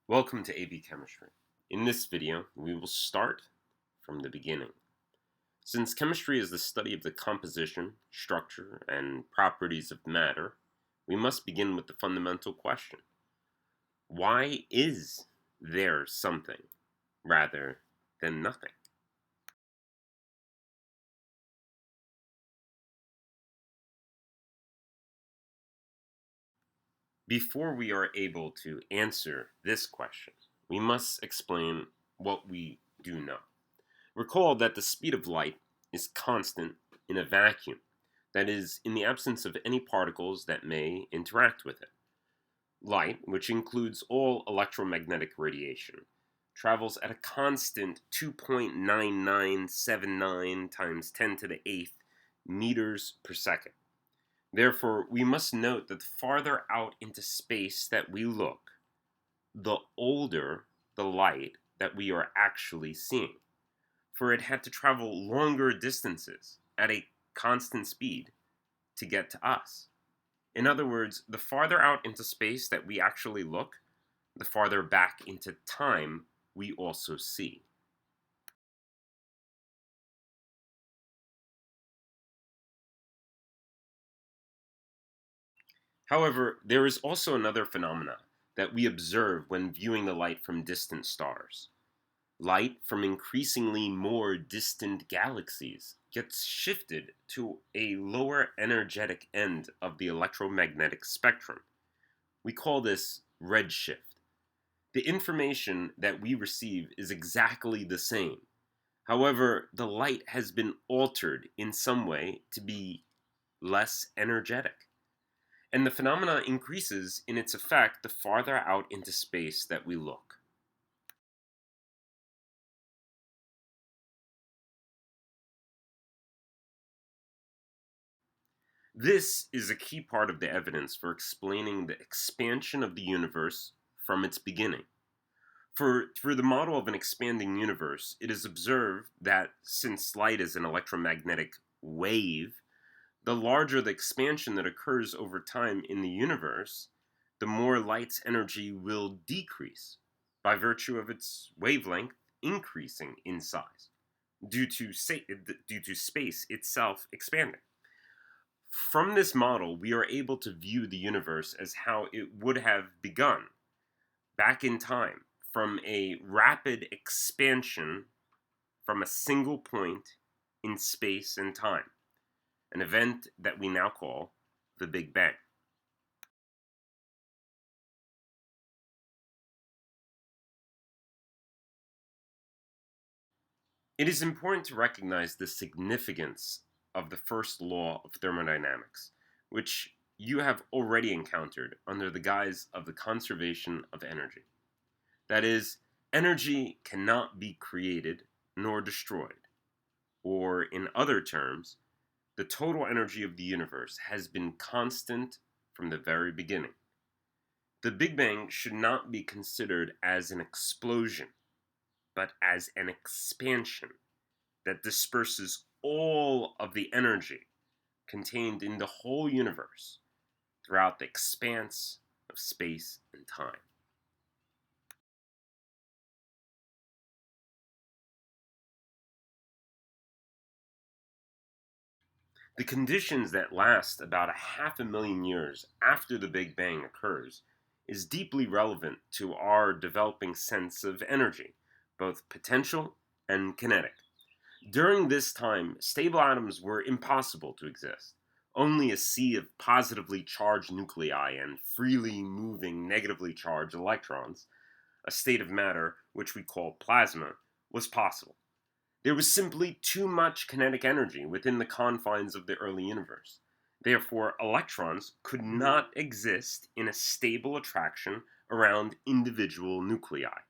Welcome to AB Chemistry. In this video, we will start from the beginning. Since chemistry is the study of the composition, structure, and properties of matter, we must begin with the fundamental question. Why is there something rather than nothing? Before we are able to answer this question, we must explain what we do know. Recall that the speed of light is constant in a vacuum, that is, in the absence of any particles that may interact with it. Light, which includes all electromagnetic radiation, travels at a constant 2.9979 times 10 to the 8th meters per second. Therefore, we must note that the farther out into space that we look, the older the light that we are actually seeing, for it had to travel longer distances at a constant speed to get to us. In other words, the farther out into space that we actually look, the farther back into time we also see. However, there is also another phenomenon that we observe when viewing the light from distant stars. Light from increasingly more distant galaxies gets shifted to a lower energetic end of the electromagnetic spectrum. We call this redshift. The information that we receive is exactly the same. However, the light has been altered in some way to be less energetic. And the phenomena increases in its effect the farther out into space that we look. This is a key part of the evidence for explaining the expansion of the universe from its beginning. For through the model of an expanding universe, it is observed that since light is an electromagnetic wave, the larger the expansion that occurs over time in the universe, the more light's energy will decrease by virtue of its wavelength increasing in size due to space itself expanding. From this model, we are able to view the universe as how it would have begun back in time from a rapid expansion from a single point in space and time, an event that we now call the Big Bang. It is important to recognize the significance of the first law of thermodynamics, which you have already encountered under the guise of the conservation of energy. That is, energy cannot be created nor destroyed, or in other terms, the total energy of the universe has been constant from the very beginning. The Big Bang should not be considered as an explosion, but as an expansion that disperses all of the energy contained in the whole universe throughout the expanse of space and time. The conditions that last about 500,000 years after the Big Bang occurs is deeply relevant to our developing sense of energy, both potential and kinetic. During this time, stable atoms were impossible to exist. Only a sea of positively charged nuclei and freely moving negatively charged electrons, a state of matter which we call plasma, was possible. There was simply too much kinetic energy within the confines of the early universe. Therefore, electrons could not exist in a stable attraction around individual nuclei.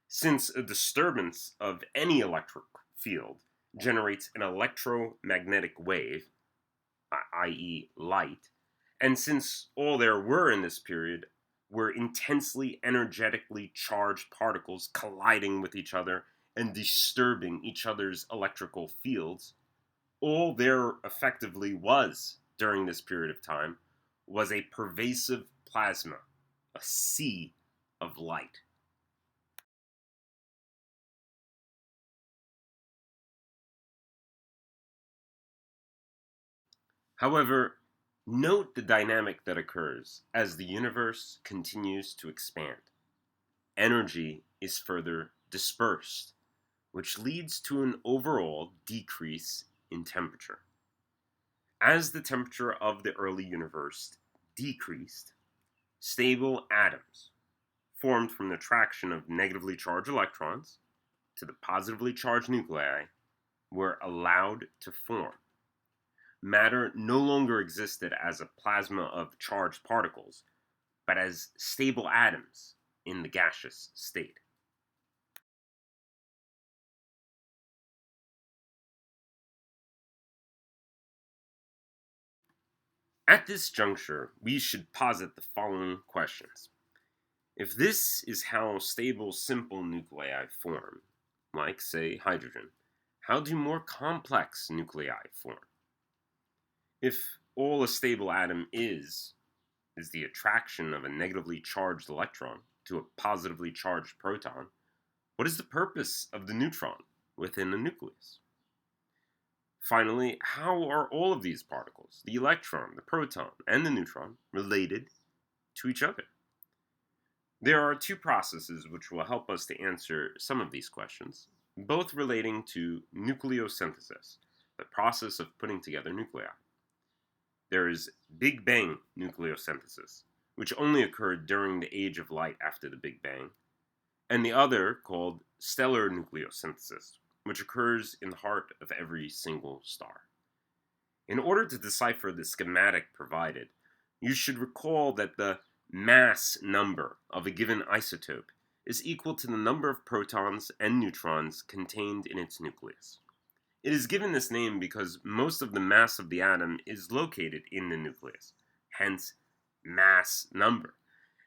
Since a disturbance of any electric field generates an electromagnetic wave, i.e., light, and since all there were in this period were intensely energetically charged particles colliding with each other and disturbing each other's electrical fields, all there effectively was during this period of time was a pervasive plasma, a sea of light. However, note the dynamic that occurs as the universe continues to expand. Energy is further dispersed, which leads to an overall decrease in temperature. As the temperature of the early universe decreased, stable atoms, formed from the attraction of negatively charged electrons to the positively charged nuclei, were allowed to form. Matter no longer existed as a plasma of charged particles, but as stable atoms in the gaseous state. At this juncture, we should posit the following questions. If this is how stable simple nuclei form, like, say, hydrogen, how do more complex nuclei form? If all a stable atom is the attraction of a negatively charged electron to a positively charged proton, what is the purpose of the neutron within a nucleus? Finally, how are all of these particles, the electron, the proton, and the neutron, related to each other? There are two processes which will help us to answer some of these questions, both relating to nucleosynthesis, the process of putting together nuclei. There is Big Bang nucleosynthesis, which only occurred during the age of light after the Big Bang, and the other called stellar nucleosynthesis, which occurs in the heart of every single star. In order to decipher the schematic provided, you should recall that the mass number of a given isotope is equal to the number of protons and neutrons contained in its nucleus. It is given this name because most of the mass of the atom is located in the nucleus, hence mass number.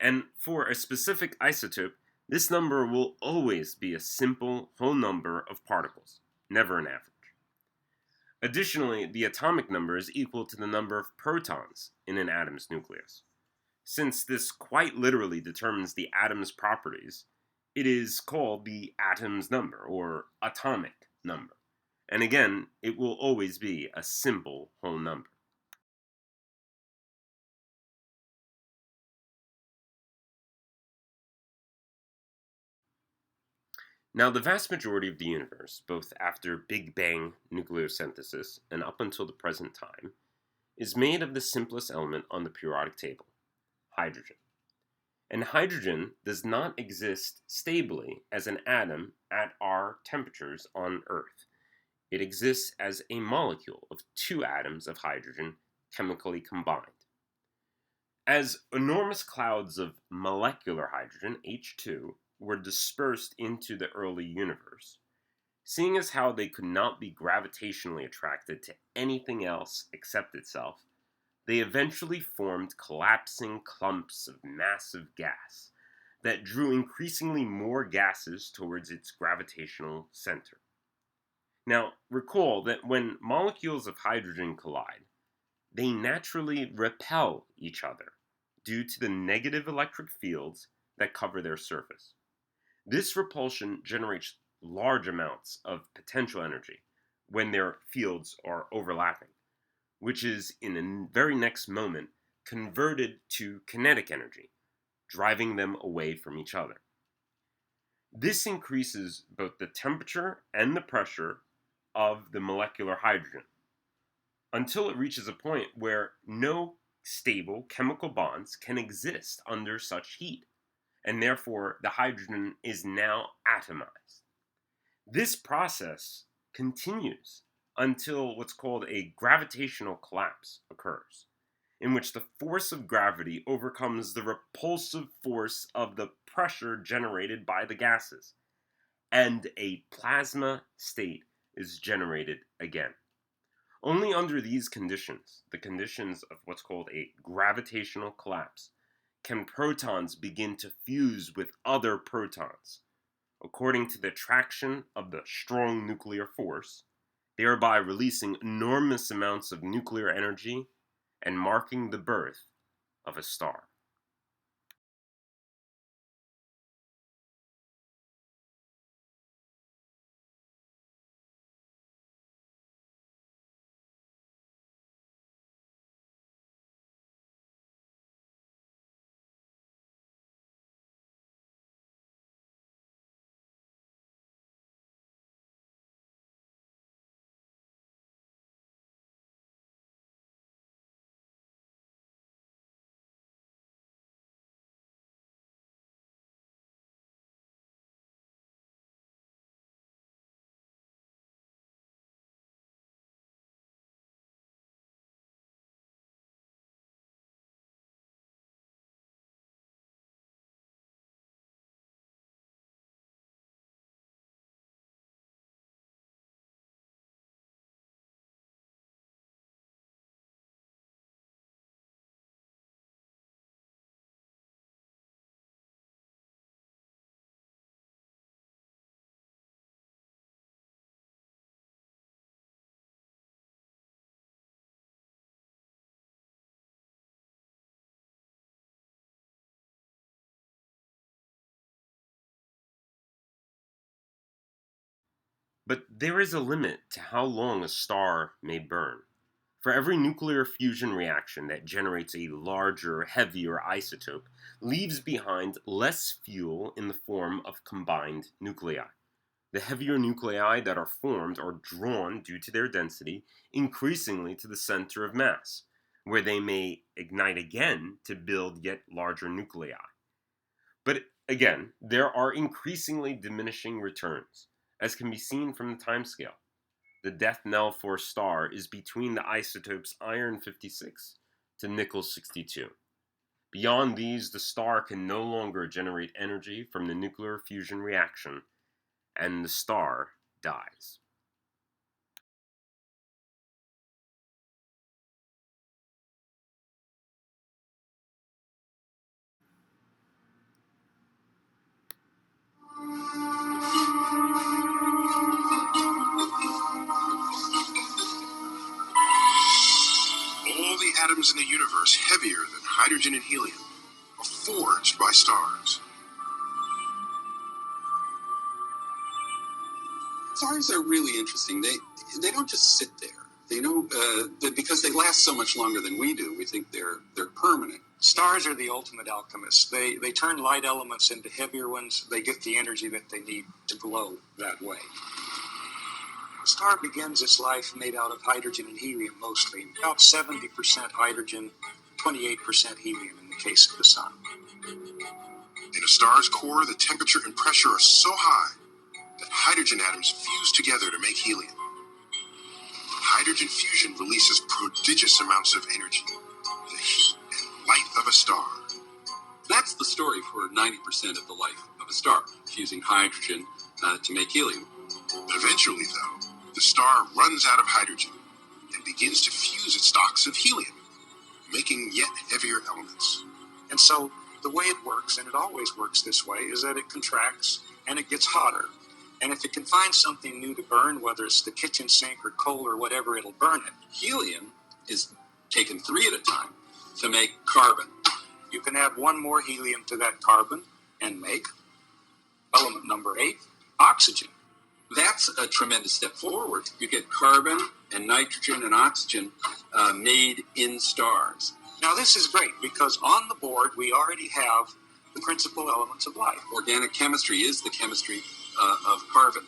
And for a specific isotope, this number will always be a simple whole number of particles, never an average. Additionally, the atomic number is equal to the number of protons in an atom's nucleus. Since this quite literally determines the atom's properties, it is called the atom's number, or atomic number. And again, it will always be a simple whole number. Now, the vast majority of the universe, both after Big Bang nucleosynthesis and up until the present time, is made of the simplest element on the periodic table, hydrogen. And hydrogen does not exist stably as an atom at our temperatures on Earth. It exists as a molecule of two atoms of hydrogen chemically combined. As enormous clouds of molecular hydrogen, H2, were dispersed into the early universe, seeing as how they could not be gravitationally attracted to anything else except itself, they eventually formed collapsing clumps of massive gas that drew increasingly more gases towards its gravitational center. Now, recall that when molecules of hydrogen collide, they naturally repel each other due to the negative electric fields that cover their surface. This repulsion generates large amounts of potential energy when their fields are overlapping, which is in the very next moment converted to kinetic energy, driving them away from each other. This increases both the temperature and the pressure of the molecular hydrogen until it reaches a point where no stable chemical bonds can exist under such heat, and therefore the hydrogen is now atomized. This process continues until what's called a gravitational collapse occurs, in which the force of gravity overcomes the repulsive force of the pressure generated by the gases, and a plasma state is generated again. Only under these conditions, the conditions of what's called a gravitational collapse, can protons begin to fuse with other protons, according to the attraction of the strong nuclear force, thereby releasing enormous amounts of nuclear energy and marking the birth of a star. But there is a limit to how long a star may burn. For every nuclear fusion reaction that generates a larger, heavier isotope leaves behind less fuel in the form of combined nuclei. The heavier nuclei that are formed are drawn due to their density increasingly to the center of mass, where they may ignite again to build yet larger nuclei. But again, there are increasingly diminishing returns, as can be seen from the timescale. The death knell for a star is between the isotopes iron 56 to nickel 62. Beyond these, the star can no longer generate energy from the nuclear fusion reaction, and the star dies. All the atoms in the universe heavier than hydrogen and helium are forged by stars. Stars are really interesting. They don't just sit there. They don't because they last so much longer than we do. We think they're permanent. Stars are the ultimate alchemists. They turn light elements into heavier ones. They get the energy that they need to glow that way. A star begins its life made out of hydrogen and helium mostly. About 70% hydrogen, 28% helium in the case of the sun. In a star's core, the temperature and pressure are so high that hydrogen atoms fuse together to make helium. Hydrogen fusion releases prodigious amounts of energy, the heat and light of a star. That's the story for 90% of the life of a star, fusing hydrogen to make helium. But eventually, though, the star runs out of hydrogen and begins to fuse its stocks of helium, making yet heavier elements. And so the way it works, and it always works this way, is that it contracts and it gets hotter. And if it can find something new to burn, whether it's the kitchen sink or coal or whatever, it'll burn it. Helium is taken 3 at a time to make carbon. You can add one more helium to that carbon and make element number 8, oxygen. That's a tremendous step forward. You get carbon and nitrogen and oxygen made in stars. Now this is great because on the board we already have the principal elements of life. Organic chemistry is the chemistry of carbon.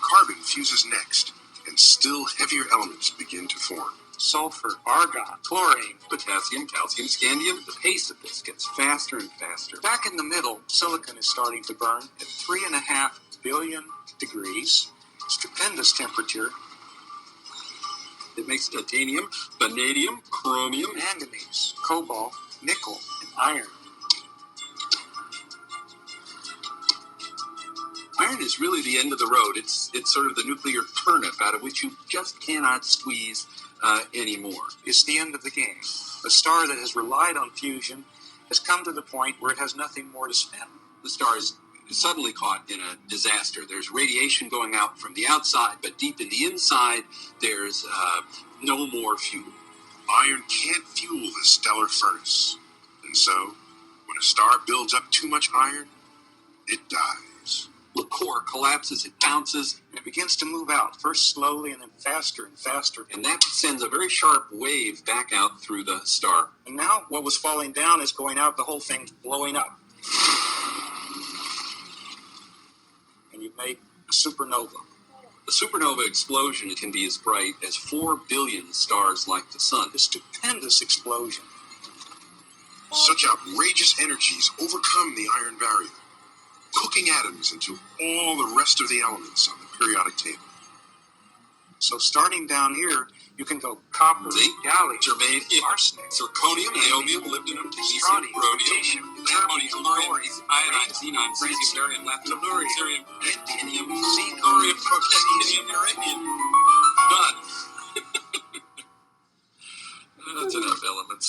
Carbon fuses next, and still heavier elements begin to form. Sulfur, argon, chlorine, Potassium, calcium, scandium. The pace of this gets faster and faster. Back in the middle, silicon is starting to burn at 3.5 billion degrees, stupendous temperature. It makes titanium, vanadium, chromium, manganese, cobalt, nickel, and iron. Iron is really the end of the road. It's sort of the nuclear turnip out of which you just cannot squeeze anymore. It's the end of the game. A star that has relied on fusion has come to the point where it has nothing more to spin. The star is suddenly caught in a disaster. There's radiation going out from the outside, but deep in the inside, there's no more fuel. Iron can't fuel the stellar furnace. And so, when a star builds up too much iron, it dies. The core collapses, it bounces, and it begins to move out, first slowly and then faster and faster. And that sends a very sharp wave back out through the star. And now what was falling down is going out, the whole thing's blowing up. And you've made a supernova. A supernova explosion can be as bright as 4 billion stars like the sun. A stupendous explosion. Such outrageous energies overcome the iron barrier, cooking atoms into all the rest of the elements on the periodic table. So starting down here, you can go copper, zinc, gallium, germanium, arsenic, zirconium, niobium, molybdenum, technetium, rhodium, ammonium, thorium, iodine, xenon, francium, barium, lanthanum, cerium, actinium, thorium, protactinium, uranium. Done. That's enough elements.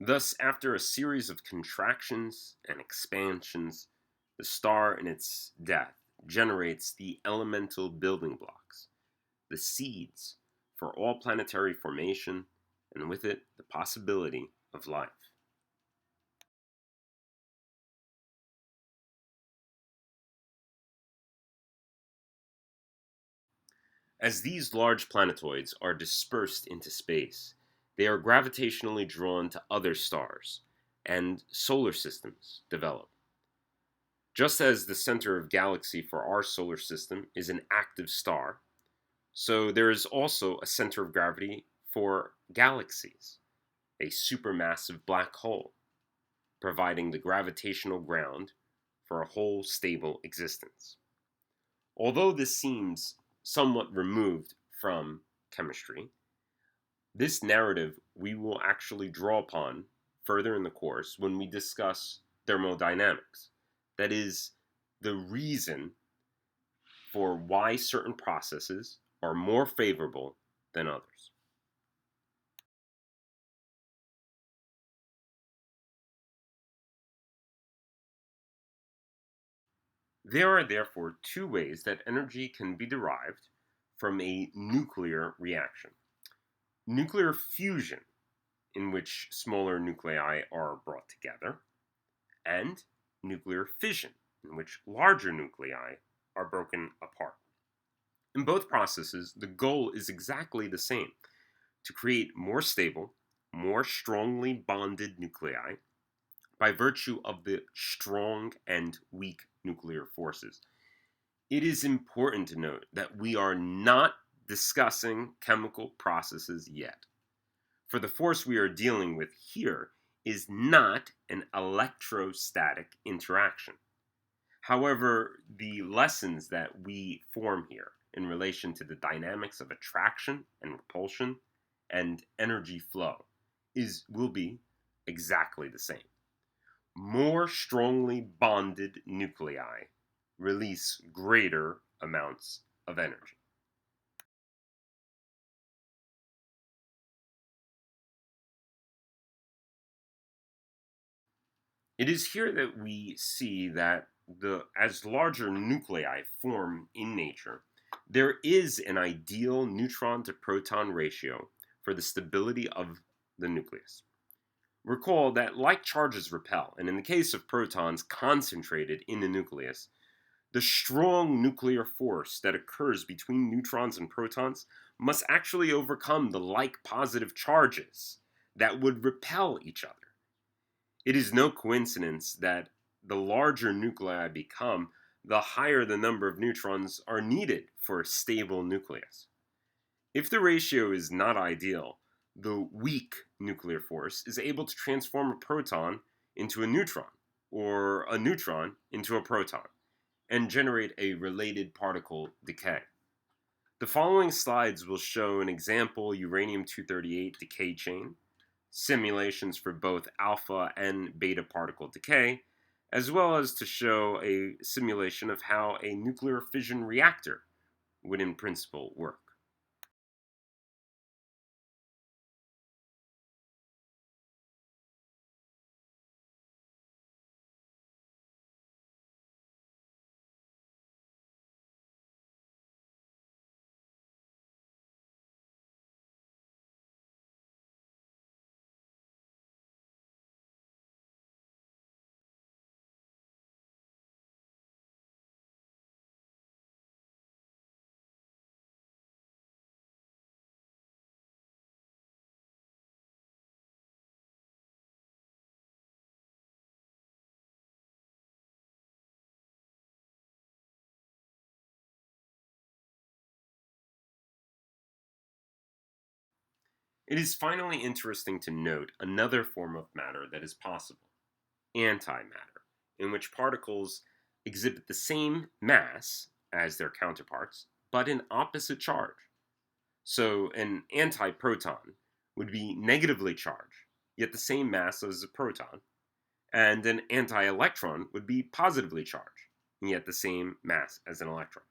Thus, after a series of contractions and expansions, the star in its death generates the elemental building blocks, the seeds for all planetary formation and with it, the possibility of life. As these large planetoids are dispersed into space, they are gravitationally drawn to other stars, and solar systems develop. Just as the center of galaxy for our solar system is an active star, so there is also a center of gravity for galaxies, a supermassive black hole, providing the gravitational ground for a whole stable existence. Although this seems somewhat removed from chemistry, this narrative we will actually draw upon further in the course when we discuss thermodynamics. That is, the reason for why certain processes are more favorable than others. There are therefore two ways that energy can be derived from a nuclear reaction: nuclear fusion, in which smaller nuclei are brought together, and nuclear fission, in which larger nuclei are broken apart. In both processes, the goal is exactly the same: to create more stable, more strongly bonded nuclei by virtue of the strong and weak nuclear forces. It is important to note that we are not discussing chemical processes yet, for the force we are dealing with here is not an electrostatic interaction. However, the lessons that we form here in relation to the dynamics of attraction and repulsion and energy flow will be exactly the same. More strongly bonded nuclei release greater amounts of energy. It is here that we see that as larger nuclei form in nature, there is an ideal neutron to proton ratio for the stability of the nucleus. Recall that like charges repel, and in the case of protons concentrated in the nucleus, the strong nuclear force that occurs between neutrons and protons must actually overcome the like positive charges that would repel each other. It is no coincidence that the larger nuclei become, the higher the number of neutrons are needed for a stable nucleus. If the ratio is not ideal, the weak nuclear force is able to transform a proton into a neutron, or a neutron into a proton, and generate a related particle decay. The following slides will show an example uranium-238 decay chain, simulations for both alpha and beta particle decay, as well as to show a simulation of how a nuclear fission reactor would in principle work. It is finally interesting to note another form of matter that is possible: antimatter, in which particles exhibit the same mass as their counterparts, but an opposite charge. So an antiproton would be negatively charged, yet the same mass as a proton, and an anti-electron would be positively charged, and yet the same mass as an electron.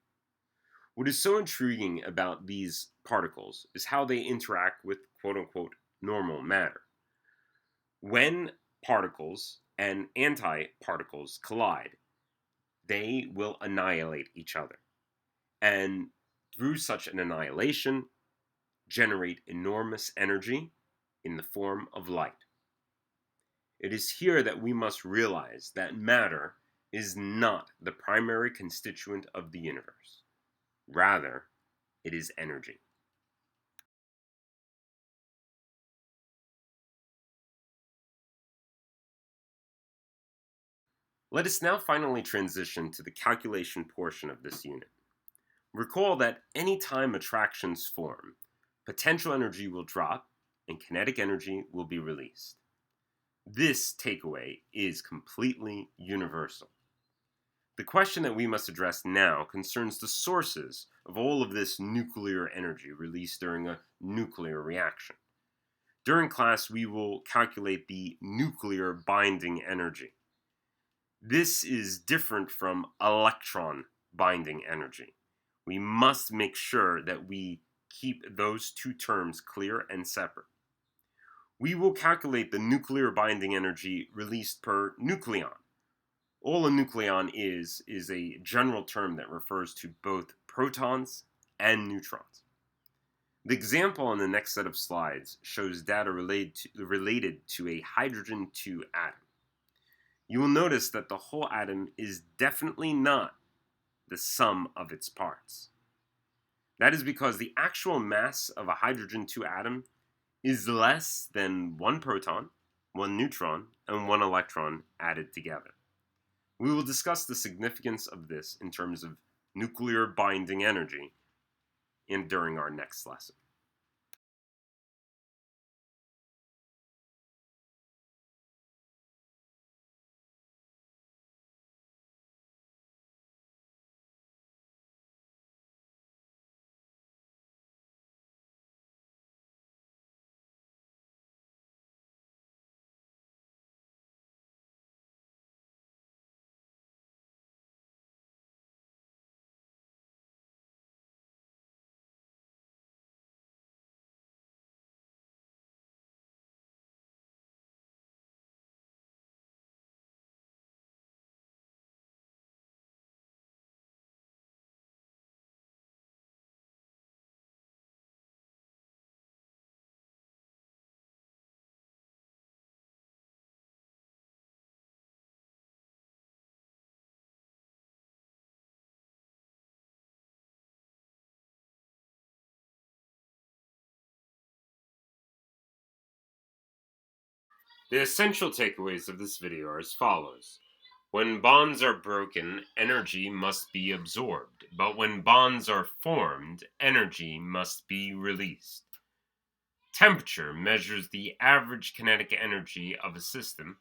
What is so intriguing about these particles is how they interact with quote-unquote normal matter. When particles and antiparticles collide, they will annihilate each other, and through such an annihilation, generate enormous energy in the form of light. It is here that we must realize that matter is not the primary constituent of the universe. Rather, it is energy. Let us now finally transition to the calculation portion of this unit. Recall that any time attractions form, potential energy will drop and kinetic energy will be released. This takeaway is completely universal. The question that we must address now concerns the sources of all of this nuclear energy released during a nuclear reaction. During class, we will calculate the nuclear binding energy. This is different from electron binding energy. We must make sure that we keep those two terms clear and separate. We will calculate the nuclear binding energy released per nucleon. All a nucleon is a general term that refers to both protons and neutrons. The example on the next set of slides shows data related to a hydrogen-2 atom. You will notice that the whole atom is definitely not the sum of its parts. That is because the actual mass of a hydrogen-2 atom is less than one proton, one neutron, and one electron added together. We will discuss the significance of this in terms of nuclear binding energy during our next lesson. The essential takeaways of this video are as follows. When bonds are broken, energy must be absorbed, but when bonds are formed, energy must be released. Temperature measures the average kinetic energy of a system,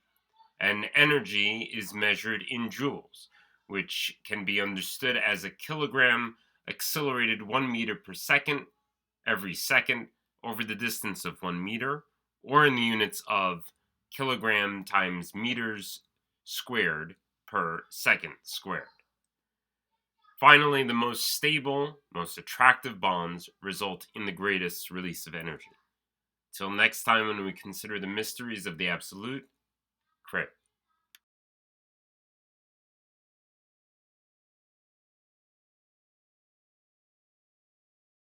and energy is measured in joules, which can be understood as a kilogram accelerated 1 meter per second every second over the distance of 1 meter, or in the units of kilogram times meters squared per second squared. Finally, the most stable, most attractive bonds result in the greatest release of energy. Till next time when we consider the mysteries of the absolute, Crip.